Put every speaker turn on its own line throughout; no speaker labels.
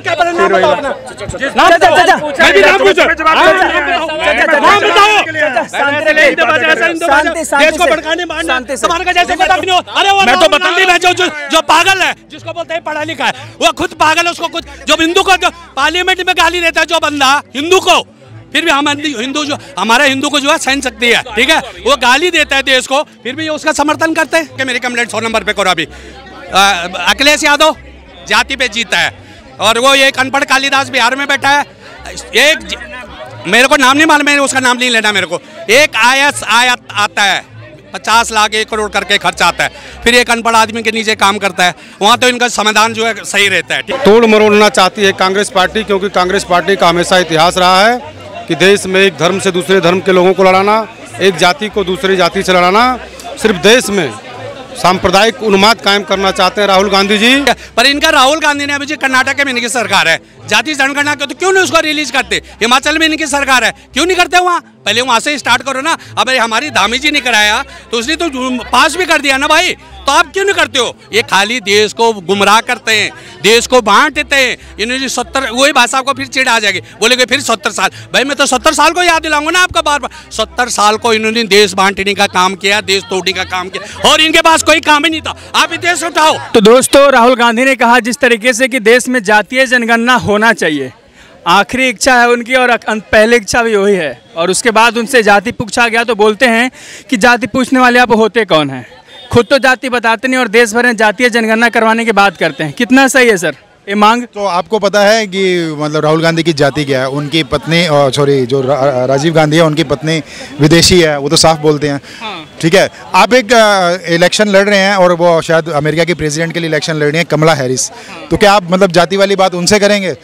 क्या नाम बताओ अपना। मैं तो बतंगी जो पागल है, जिसको बोलते हैं पढ़ा लिखा है, वो खुद पागल है। उसको कुछ जो हिंदू को जो पार्लियामेंट में गाली देता है जो बंदा हिंदू को, फिर भी हम हिंदू जो हमारा हिंदू को जो है सहन सकती है, ठीक है, वो गाली देता है देश को, फिर भी उसका समर्थन करते हैं कि मेरी कंप्लेंट 100 नंबर पे करो। अभी अखिलेश यादव जाति पे जीता है और वो एक अनपढ़ कालिदास बिहार में बैठा है। एक मेरे को नाम नहीं मालूम, मैंने उसका नाम नहीं लेना मेरे को। एक आयस आता है 50 लाख 1 करोड़ करके खर्च आता है, फिर एक अनपढ़ आदमी के नीचे काम करता है, वहाँ तो इनका समाधान जो है सही रहता है।
तोड़ मरोड़ना चाहती है कांग्रेस पार्टी, क्योंकि कांग्रेस पार्टी का हमेशा इतिहास रहा है कि देश में एक धर्म से दूसरे धर्म के लोगों को लड़ाना, एक जाति को दूसरी जाति से लड़ाना, सिर्फ देश में सांप्रदायिक उन्माद कायम करना चाहते हैं राहुल गांधी जी।
पर इनका राहुल गांधी ने अभी जी कर्नाटक में इनकी सरकार है, जाति जनगणना तो क्यों नहीं उसको रिलीज करते? हिमाचल में इनकी सरकार है, क्यों नहीं करते वहाँ? पहले वहाँ से स्टार्ट करो ना। अब हमारी धामी जी ने कराया तो उसने तो पास भी कर दिया ना भाई, तो आप क्यों नहीं करते हो? ये खाली देश को गुमराह करते हैं, देश को बांट देते हैं। इन्होंने 70 वही भाई साहब को फिर चिढ़ आ जाएगी, बोलेगे फिर 70 साल। भाई मैं तो 70 साल को याद दिलाऊंगा ना आपका बार बार। 70 साल को इन्होंने देश बांटने का काम किया, देश तोड़ने का काम किया और इनके पास कोई काम ही नहीं था। आप देश उठाओ।
तो दोस्तों, राहुल गांधी ने कहा जिस तरीके से कि देश में जातीय जनगणना होना चाहिए, आखिरी इच्छा है उनकी और पहले इच्छा भी वही है, और उसके बाद उनसे जाति पूछा गया तो बोलते हैं कि जाति पूछने वाले आप होते कौन हैं? खुद तो जाति बताते नहीं और देश भर में जातीय जनगणना करवाने की बात करते हैं। कितना सही है सर ये मांग?
तो आपको पता है कि मतलब राहुल गांधी की जाति क्या है? उनकी पत्नी जो राजीव गांधी है उनकी पत्नी विदेशी है, वो तो साफ बोलते हैं। हाँ। ठीक है, आप एक इलेक्शन लड़ रहे हैं और वो शायद अमेरिका के प्रेसिडेंट के लिए इलेक्शन लड़ रही हैं, कमला हैरिस। हाँ। तो क्या आप मतलब जाति वाली बात उनसे करेंगे?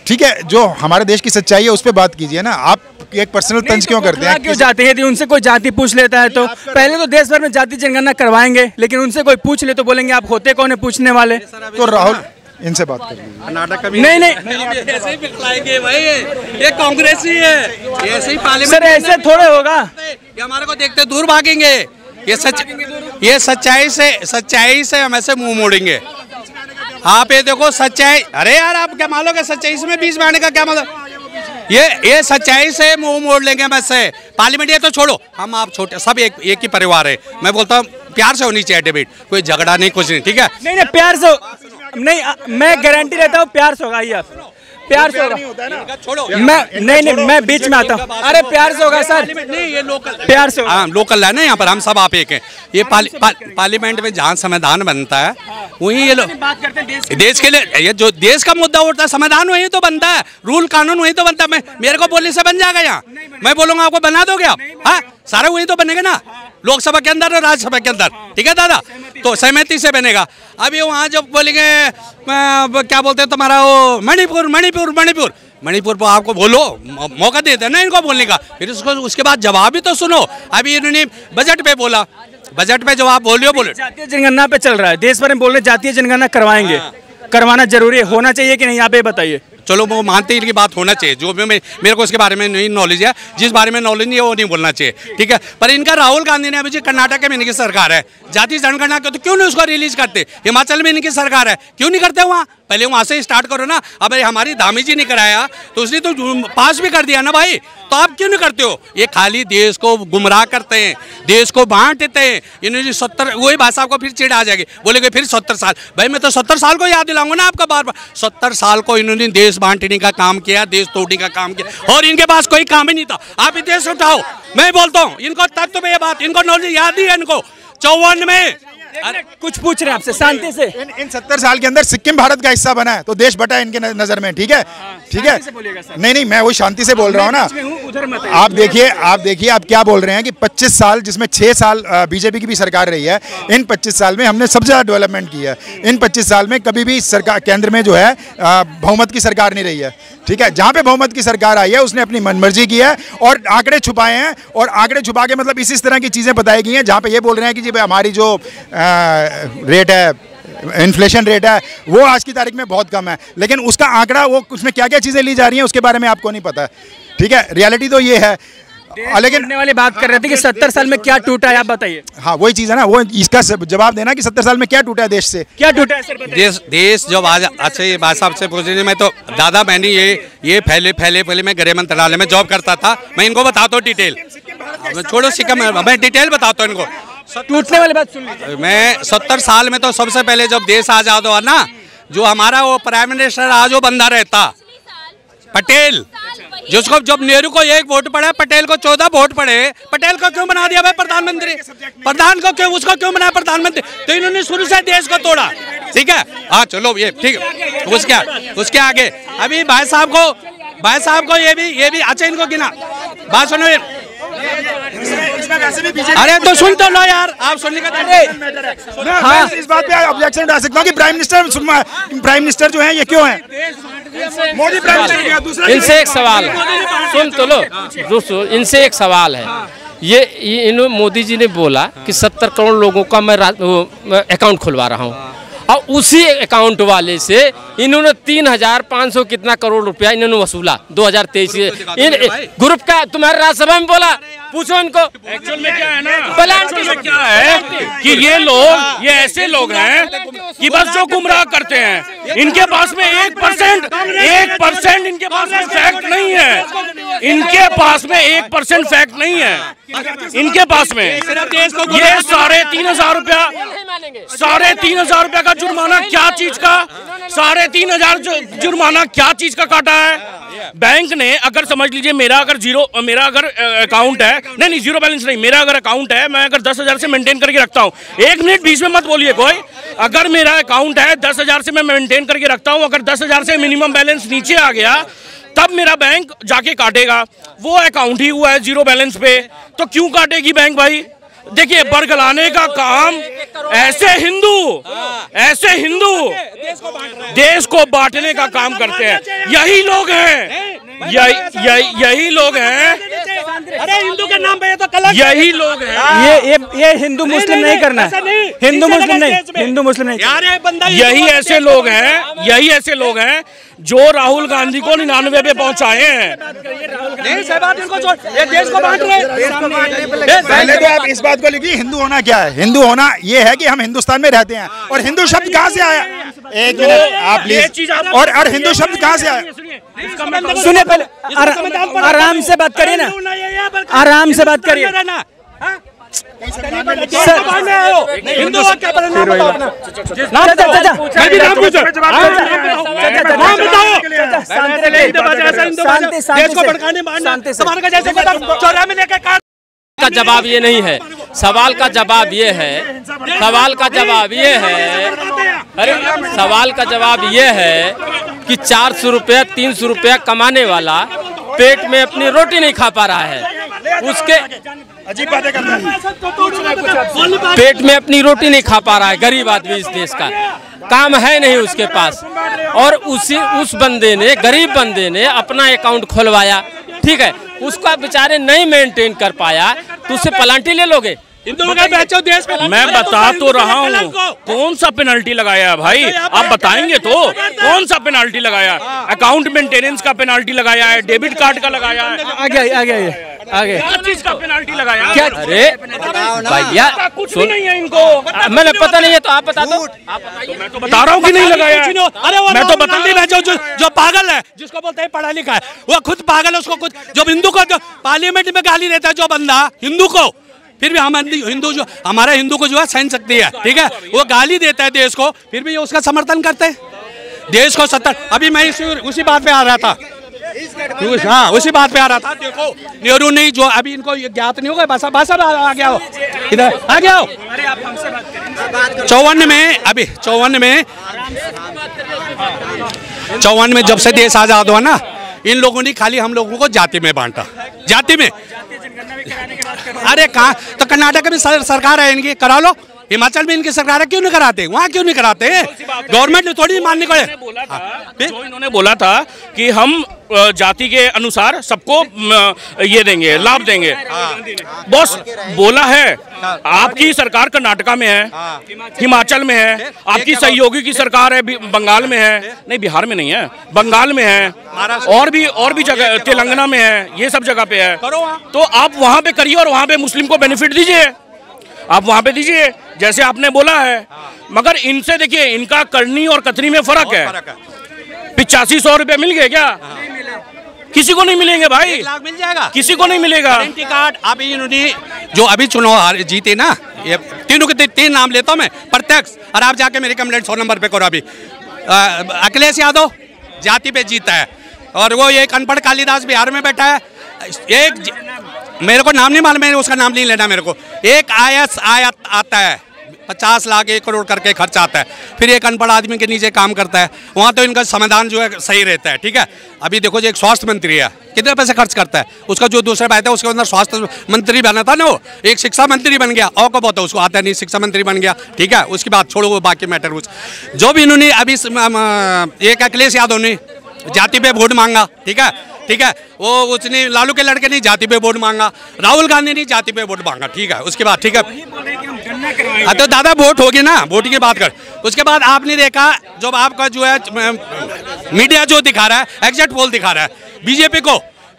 ठीक है, जो हमारे देश की सच्चाई है उस पर बात कीजिए ना। आप एक पर्सनल तंज क्यों करते हैं?
क्यों जाते हैं? उनसे कोई जाति पूछ लेता है तो पहले तो देश भर में जाति जनगणना करवाएंगे, लेकिन उनसे कोई पूछ ले तो बोलेंगे आप होते कौन है पूछने वाले।
तो राहुल इनसे बात कर लीजिए।
कर्नाटक में नहीं ऐसे ही पिटलाएंगे भाई, ये कांग्रेस ही है, ऐसे ही पार्लियामेंट
सर ऐसे थोड़े होगा।
ये हमारे को देखते दूर भागेंगे। ये सच्चाई से हम ऐसे मुंह मोड़ेंगे। आप ये देखो सच्चाई, अरे यार आप क्या मानोगे सच्चाई में बीच में आने का क्या मतलब? ये सच्चाई से मुंह मोड़ लेंगे हम ऐसे। पार्लियामेंट ये तो छोड़ो, हम आप छोटे सब एक ही परिवार है। मैं बोलता हूँ प्यार से होनी चाहिए डिबेट, कोई झगड़ा नहीं कुछ नहीं, ठीक है?
नहीं प्यार से नहीं, मैं गारंटी देता हूँ प्यार से होगा। ये आप प्यार से होगा, मैं नहीं मैं बीच में आता हूँ। अरे प्यार से होगा सर,
नहीं ये लोकल
प्यार से होगा।
हाँ लोकल है ना, यहाँ पर हम सब आप एक हैं। ये पार्लियामेंट में जहाँ संविधान बनता है वही ये लोग
बात करते हैं
देश के लिए। ये जो देश का मुद्दा उठता है संविधान वही तो बनता है, रूल कानून वही तो बनता है। मेरे को बोलने से बन जाएगा यहाँ? मैं बोलूंगा आपको बना दोगे आप? हाँ सारा वही तो बनेगा ना, लोकसभा के अंदर और राज्यसभा के अंदर, ठीक है दादा? तो सहमति से बनेगा। अभी वहाँ जब बोलेंगे क्या बोलते हैं तुम्हारा वो मणिपुर पर आपको बोलो, मौका देते हैं ना इनको बोलने का, फिर उसके बाद जवाब भी तो सुनो। अभी इन्होंने बजट पे बोला, बजट पे जवाब बोलियो
जातीय जनगणना पे चल रहा है, देश भर में बोल रहे जातीय जनगणना करवाएंगे। करवाना जरूरी है, होना चाहिए कि नहीं, आप ये बताइए।
चलो वो मानते हैं कि बात होना चाहिए, जो भी मेरे को इसके बारे में नहीं नॉलेज है, जिस बारे में नॉलेज नहीं है वो नहीं बोलना चाहिए, ठीक है? पर इनका राहुल गांधी ने अभी जी कर्नाटक में इनकी सरकार है, जाति जनगणना तो क्यों नहीं उसको रिलीज करते? हिमाचल में इनकी सरकार है, क्यों नहीं करते वहाँ? पहले वहाँ से स्टार्ट करो ना। अब हमारी धामी जी ने कराया तो उसने तो पास भी कर दिया ना भाई, तो आप क्यों नहीं करते हो? ये खाली देश को गुमराह करते हैं, देश को बांट देते हैं। इन्होंने 70 वही भाई साहब को फिर चिढ़ आ जाएगी, बोलेगे फिर 70 साल। भाई मैं तो 70 साल को याद दिलाऊंगा ना आपका बार बार। 70 साल को इन्होंने देश बांटने का काम किया, देश तोड़ने का काम किया और इनके पास कोई काम ही नहीं था। आप देश उठाओ। मैं बोलता हूँ इनको तत्व में ये बात, इनको नॉलेज याद ही है इनको। 54 में
कुछ पूछ रहे हैं आपसे शांति से।
इन 70 साल के अंदर सिक्किम भारत का हिस्सा बना है, तो देश बटा है इनके नजर में, ठीक है? ठीक है, नहीं मैं वही शांति से बोल रहा हूँ ना। आप देखिए आप क्या बोल रहे हैं कि 25 साल, जिसमें 6 साल बीजेपी की भी सरकार रही है, इन 25 साल में हमने सबसे ज्यादा डेवलपमेंट की है। इन 25 साल में कभी भी सरकार केंद्र में जो है बहुमत की सरकार नहीं रही है, ठीक है? जहाँ पे बहुमत की सरकार आई है उसने अपनी मनमर्जी की है और आंकड़े छुपाए हैं, और आंकड़े छुपा के मतलब इसी तरह की चीजें बताई गई हैं, जहाँ पे ये बोल रहे हैं कि जी हमारी जो रेट है, इन्फ्लेशन रेट है, वो आज की तारीख में बहुत कम है, लेकिन उसका आंकड़ा वो उसमें क्या क्या चीज़ें ली जा रही हैं उसके बारे में आपको नहीं पता, ठीक है? रियलिटी तो ये है। लेकिन
वाली बात कर रहे थे कि 70 साल में क्या टूटा है, आप बताइए।
हाँ वही चीज़ है ना, वो इसका जवाब देना कि 70 साल में क्या टूटा है देश से,
क्या टूटा है सर बताइए।
देश जब आज अच्छा ये बात साहब से पूछ रही, मैं तो दादा बहनी ये पहले मैं गृह मंत्रालय में जॉब करता था, मैं इनको बताता हूँ डिटेल, छोड़ो सिक्का, मैं डिटेल बताता हूँ इनको।
टूटने वाली बात सुन लीजिए।
मैं 70 साल में तो सबसे पहले जब देश आजाद हुआ ना, जो हमारा वो प्राइम मिनिस्टर आज वो बंदा रहता पटेल, जिसको जब नेहरू को 1 वोट पड़े, पटेल को 14 वोट पड़े, पटेल को क्यों बना दिया भाई प्रधानमंत्री? प्रधान को क्यों, उसको क्यों बनाया प्रधानमंत्री? तो इन्होंने शुरू से देश को तोड़ा, ठीक है। हाँ चलो ये ठीक है, उसके आगे अभी भाई साहब को ये भी अच्छा, इनको गिना बात सुनो। अरे तो सुन तो लो यार, आप सुनने का
हाँ इस बात पे ऑब्जेक्शन उठा सकता हूँ कि प्राइम मिनिस्टर जो है ये क्यों है मोदी प्राइम मिनिस्टर?
इनसे एक सवाल सुन तो लो दोस्तों, इनसे एक सवाल है। ये मोदी जी ने बोला कि 70 करोड़ लोगों का मैं अकाउंट खुलवा रहा हूँ, और उसी अकाउंट वाले से इन्होंने 3,500 कितना करोड़ रुपया इन्होंने वसूला 2023 इन ग्रुप का। तुम्हारे राज्यसभा में बोला, पूछो इनको।
एक्चुअल में क्या है ना, क्या है कि ये ऐसे लोग हैं कि बस जो गुमराह करते हैं, इनके पास में 1% इनके पास में फैक्ट नहीं है, इनके पास में 1% फैक्ट नहीं है इनके पास में। ये 3,500 रुपया, 3,500 रुपया का जुर्माना क्या चीज का, 3,500 जुर्माना क्या चीज का काटा है बैंक ने? अगर समझ लीजिए मेरा अगर अकाउंट है, नहीं जीरो बैलेंस नहीं, मेरा अगर अकाउंट है, मैं अगर 10,000 से मेंटेन करके रखता हूँ, 1 मिनट बीच में मत बोलिए कोई। अगर मेरा अकाउंट है 10,000 से मैं मेंटेन करके रखता हूँ, अगर 10,000 से मिनिमम बैलेंस नीचे आ गया तब मेरा बैंक जाके काटेगा। वो अकाउंट ही हुआ है जीरो बैलेंस पे, तो क्यों काटेगी बैंक भाई? देखिए बरगलाने का काम ऐसे हिंदू देश को बांटने का काम करते हैं, यही लोग हैं, यही लोग हैं।
अरे हिंदू के नाम पे ये तो कलंक,
यही लोग हैं।
ये हिंदू मुस्लिम नहीं करना, हिंदू मुस्लिम नहीं,
यही ऐसे लोग हैं जो राहुल गांधी को 99 पे पहुंचाए हैं।
पहले तो आप इस बात को लिखिए, हिंदू होना क्या है? हिंदू होना ये है कि हम हिंदुस्तान में रहते हैं। और हिंदू शब्द कहाँ से आया? एक मिनट आप प्लीज, और हिंदू शब्द कहाँ से आया?
सुने पहले, आराम से बात करिए ना, आराम से बात करिए।
का जवाब ये नहीं है, सवाल का जवाब ये है, सवाल का जवाब ये है, अरे सवाल का जवाब ये है कि 400 रुपया 300 रुपया कमाने वाला पेट में अपनी रोटी नहीं खा पा रहा है, उसके
अजीब बातें करता है,
पेट में अपनी रोटी नहीं खा पा रहा है, गरीब आदमी इस देश का, काम है नहीं उसके पास, और उस बंदे ने, गरीब बंदे ने अपना अकाउंट खुलवाया, ठीक है, उसका बेचारे नहीं मेंटेन कर पाया तो उससे पलांटी ले लोगे?
मैं बता तो रहा हूँ कौन सा पेनल्टी लगाया है भाई, आप बताएंगे तो कौन सा पेनल्टी लगाया? अकाउंट मेंटेनेंस का पेनल्टी लगाया है, डेबिट कार्ड का लगाया है,
आगे
क्या चीज का पेनल्टी लगाया?
क्या? अरे भैया
कुछ भी नहीं है इनको,
मैंने पता नहीं है तो आप बता दो।
मैं तो बता रहा हूँ कि नहीं लगाया।
अरे मैं तो बता नहीं, जो पागल है, जिसको बोलते हैं पढ़ा लिखा है, वो खुद पागल है। उसको कुछ जो हिंदू को जो पार्लियामेंट में गाली देता है जो बंदा हिंदू को, फिर भी हम हिंदू जो हमारा हिंदू को जो है सहन सकती है, ठीक है, वो गाली देता है देश को, फिर भी उसका समर्थन करते हैं देश को 70। अभी मैं उसी बात पे आ रहा था, हाँ उसी बात पे आ रहा था। देखो नेहरू नहीं, जो अभी इनको ये ज्ञात नहीं होगा, बस आ गया हो, इधर आ गया हो। 54 में, अभी 54 में जब से देश आजाद हुआ ना, इन लोगों ने खाली हम लोगों को जाति में बांटा, जाति में। अरे कहाँ, तो कर्नाटक में सरकार है इनकी, करा लो, हिमाचल में इनकी सरकार है, क्यों नहीं कराते? वहाँ क्यों नहीं कराते? गवर्नमेंट ने थोड़ी मानने को
जो इन्होंने बोला था कि हम जाति के अनुसार सबको ये देंगे, लाभ देंगे। बॉस बोला है, आपकी सरकार कर्नाटका में है, हिमाचल में है, आपकी सहयोगी की सरकार है बंगाल में है, नहीं बिहार में नहीं है, बंगाल में है, और भी जगह तेलंगाना में है, ये सब जगह पे है। तो आप वहाँ पे करिए और वहाँ पे मुस्लिम को बेनिफिट दीजिए, आप वहाँ पे दीजिए जैसे आपने बोला है। मगर इनसे देखिए, इनका करनी और कथनी में फर्क है। 8500 रुपये मिल गए क्या? किसी को नहीं मिलेंगे भाई।
1 लाख मिल जाएगा,
किसी को नहीं मिलेगा।
गारंटी कार्ड अभी इन्होंने जो अभी चुनाव जीते ना, ये तीनों के 3 नाम लेता हूँ मैं प्रत्यक्ष, और आप जाके मेरी कंप्लेंट 100 नंबर पे करो। अभी अखिलेश यादव जाति पे जीता है, और वो एक अनपढ़ कालिदास बिहार में बैठा है। एक मेरे को नाम नहीं मालूम, मैंने उसका नाम नहीं लेना मेरे को। एक आयस आता है 50 लाख 1 करोड़ करके खर्च आता है, फिर एक अनपढ़ आदमी के नीचे काम करता है। वहाँ तो इनका समाधान जो है सही रहता है, ठीक है। अभी देखो जो एक स्वास्थ्य मंत्री है, कितने पैसे खर्च करता है? उसका जो दूसरा भाई था उसके अंदर स्वास्थ्य मंत्री बना था ना, वो एक शिक्षा मंत्री बन गया। और को बहुत उसको आता नहीं, शिक्षा मंत्री बन गया, ठीक है। उसकी बात छोड़ो, वो बाकी मैटर जो भी इन्होंने अभी एक अखिलेश यादव ने जाति पे वोट मांगा, ठीक है। वो उसने लालू के लड़के नहीं जाति पे वोट मांगा, राहुल गांधी ने जाति पे वोट मांगा, ठीक है। उसके बाद ठीक है, तो दादा वोट होगी ना, वोट की बात कर। उसके बाद आपने देखा जब आपका जो है मीडिया जो दिखा रहा है, एग्जिट पोल दिखा रहा है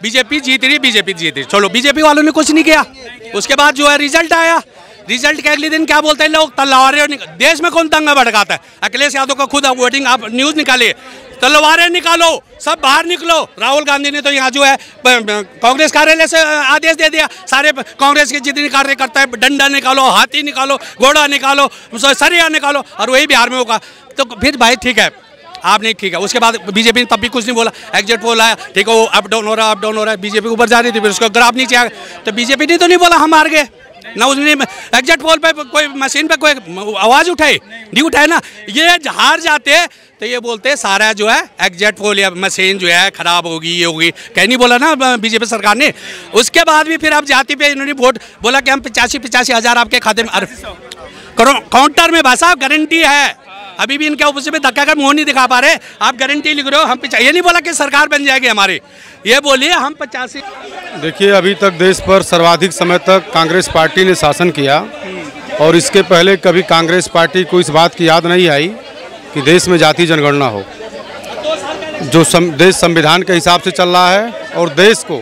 बीजेपी जीत रही, चलो बीजेपी वालों ने कुछ नहीं किया। उसके बाद जो है रिजल्ट आया, रिजल्ट के अगले दिन क्या बोलते हैं लोग, तलवारें। देश में कौन दंगा भड़काता है? अखिलेश यादव का खुद वोटिंग आप न्यूज निकालिए, तलवारें निकालो, सब बाहर निकलो। राहुल गांधी ने तो यहाँ जो है कांग्रेस कार्यालय से आदेश दे दिया, सारे कांग्रेस के जितने कार्यकर्ता है डंडा निकालो, हाथी निकालो, घोड़ा निकालो, सरिया निकालो, और वही बिहार में होगा। तो फिर भाई ठीक है, आपने ठीक है। उसके बाद बीजेपी ने तब भी कुछ नहीं बोला, एग्जिट पोल आया, ठीक है, वो अप डाउन हो रहा है, बीजेपी ऊपर जा रही थी, फिर उसका ग्राफ नीचे आ गया। तो बीजेपी ने तो नहीं बोला हम हार गए ना, उसने एग्जिट पोल पे कोई मशीन पे कोई आवाज उठाई नहीं, उठाए ना। ये हार जाते तो ये बोलते सारा जो है एग्जिट पोल या मशीन जो है खराब होगी, ये होगी, कहीं नहीं बोला ना बीजेपी सरकार ने। उसके बाद भी फिर अब जाति पे इन्होंने वोट बोला कि हम 85 हज़ार आपके खाते में काउंटर में भाई साहब गारंटी है। अभी भी इनके ऑफिस में धक्का कर मुंह नहीं दिखा पा रहे, आप गारंटी लिख रहे हो हम ये नहीं बोला कि सरकार बन जाएगी हमारी, ये बोलिए हम 85।
देखिए, अभी तक देश पर सर्वाधिक समय तक कांग्रेस पार्टी ने शासन किया, और इसके पहले कभी कांग्रेस पार्टी को इस बात की याद नहीं आई कि देश में जाति जनगणना हो। जो देश संविधान के हिसाब से चल रहा है और देश को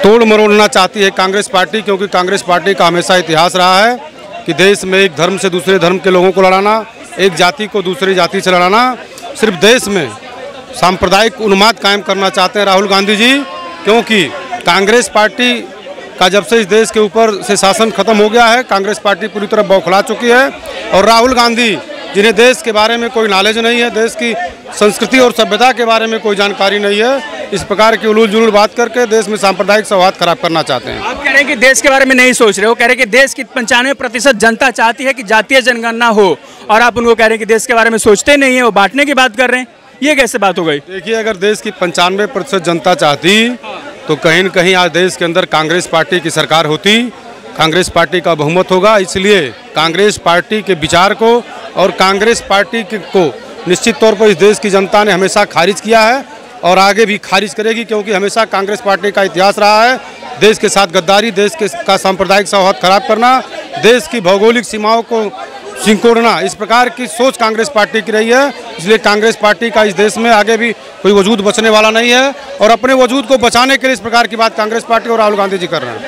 तोड़ मरोड़ना चाहती है कांग्रेस पार्टी, क्योंकि कांग्रेस पार्टी का हमेशा इतिहास रहा है कि देश में एक धर्म से दूसरे धर्म के लोगों को लड़ाना, एक जाति को दूसरी जाति से लड़ाना। सिर्फ देश में सांप्रदायिक उन्माद कायम करना चाहते हैं राहुल गांधी जी, क्योंकि कांग्रेस पार्टी का जब से इस देश के ऊपर से शासन खत्म हो गया है, कांग्रेस पार्टी पूरी तरह बौखला चुकी है। और राहुल गांधी जिन्हें देश के बारे में कोई नॉलेज नहीं है, देश की संस्कृति और सभ्यता के बारे में कोई जानकारी नहीं है, इस प्रकार की उलूल जुलूल बात करके देश में सांप्रदायिक सौहार्द खराब करना चाहते हैं।
आप कह रहे हैं कि देश के बारे में नहीं सोच रहे हो, कह रहे हैं कि देश की 95% जनता चाहती है कि जातीय जनगणना हो, और आप उनको कह रहे हैं कि देश के बारे में सोचते नहीं है, वो बांटने की बात कर रहे हैं। ये कैसे बात हो गई?
देखिए, अगर देश की 95% जनता चाहती तो कहीं न कहीं आज देश के अंदर कांग्रेस पार्टी की सरकार होती, कांग्रेस पार्टी का बहुमत होगा। इसलिए कांग्रेस पार्टी के विचार को और कांग्रेस पार्टी को निश्चित तौर पर इस देश की जनता ने हमेशा खारिज किया है और आगे भी खारिज करेगी, क्योंकि हमेशा कांग्रेस पार्टी का इतिहास रहा है देश के साथ गद्दारी, देश का सांप्रदायिक सौहार्द खराब करना, देश की भौगोलिक सीमाओं को सिंकोड़ना, इस प्रकार की सोच कांग्रेस पार्टी की रही है। इसलिए कांग्रेस पार्टी का इस देश में आगे भी कोई वजूद बचने वाला नहीं है, और अपने वजूद को बचाने के लिए इस प्रकार की बात कांग्रेस पार्टी और राहुल गांधी जी कर रहे हैं।